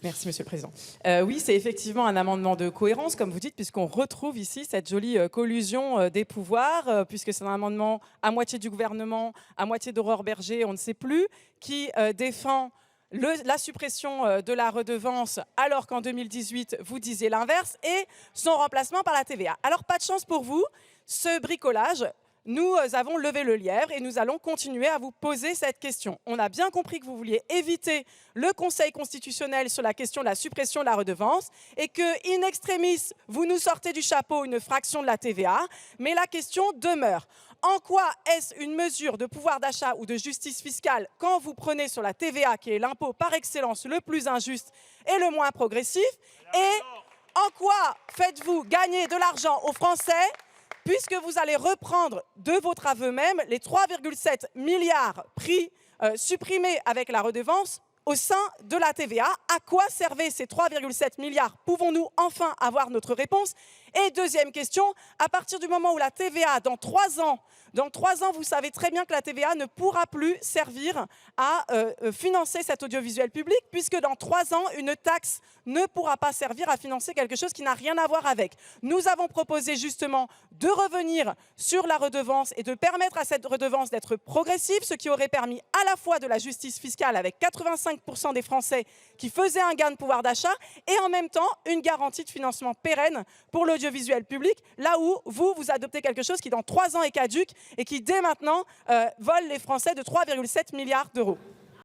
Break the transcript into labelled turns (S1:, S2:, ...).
S1: Merci, Monsieur le Président. Oui, c'est effectivement un amendement de cohérence, comme vous dites, puisqu'on retrouve ici cette jolie collusion des pouvoirs, puisque c'est un amendement à moitié du gouvernement, à moitié d'Aurore Berger, on ne sait plus, qui défend la suppression de la redevance, alors qu'en 2018, vous disiez l'inverse, et son remplacement par la TVA. Alors, pas de chance pour vous, ce bricolage, nous avons levé le lièvre et nous allons continuer à vous poser cette question. On a bien compris que vous vouliez éviter le Conseil constitutionnel sur la question de la suppression de la redevance et que, in extremis, vous nous sortez du chapeau une fraction de la TVA, mais la question demeure. En quoi est-ce une mesure de pouvoir d'achat ou de justice fiscale quand vous prenez sur la TVA, qui est l'impôt par excellence le plus injuste et le moins progressif, et en quoi faites-vous gagner de l'argent aux Français puisque vous allez reprendre de votre aveu même les 3,7 milliards supprimés avec la redevance au sein de la TVA. À quoi servaient ces 3,7 milliards? Pouvons-nous enfin avoir notre réponse? Et deuxième question, à partir du moment où la TVA, dans 3 ans, vous savez très bien que la TVA ne pourra plus servir à financer cet audiovisuel public, puisque dans 3 ans, une taxe ne pourra pas servir à financer quelque chose qui n'a rien à voir avec. Nous avons proposé justement de revenir sur la redevance et de permettre à cette redevance d'être progressive, ce qui aurait permis à la fois de la justice fiscale avec 85% des Français qui faisaient un gain de pouvoir d'achat et en même temps une garantie de financement pérenne pour l'audiovisuel public, là où vous adoptez quelque chose qui dans 3 ans est caduque et qui dès maintenant vole les Français de 3,7 milliards d'euros.